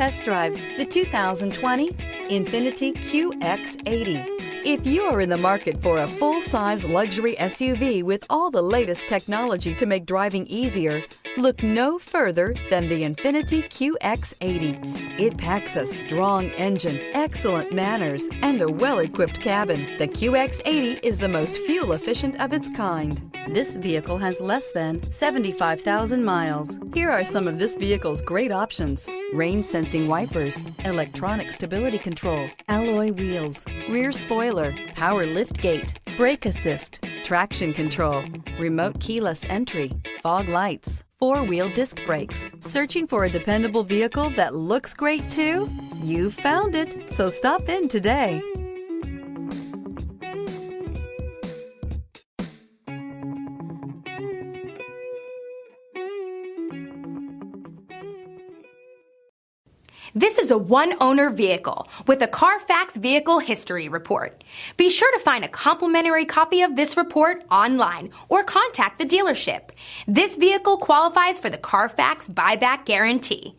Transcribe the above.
test drive the 2020 INFINITI QX80. If you are in the market for a full-size luxury SUV with all the latest technology to make driving easier, look no further than the INFINITI QX80. It packs a strong engine, excellent manners, and a well-equipped cabin. The QX80 is the most fuel-efficient of its kind. This vehicle has less than 75,000 miles. Here are some of this vehicle's great options: rain-sensing wipers, electronic stability control, alloy wheels, rear spoiler, power liftgate, brake assist, traction control, remote keyless entry, fog lights, four-wheel disc brakes. Searching for a dependable vehicle that looks great too? You found it, so stop in today. This is a one-owner vehicle with a Carfax Vehicle History Report. Be sure to find a complimentary copy of this report online or contact the dealership. This vehicle qualifies for the Carfax Buyback Guarantee.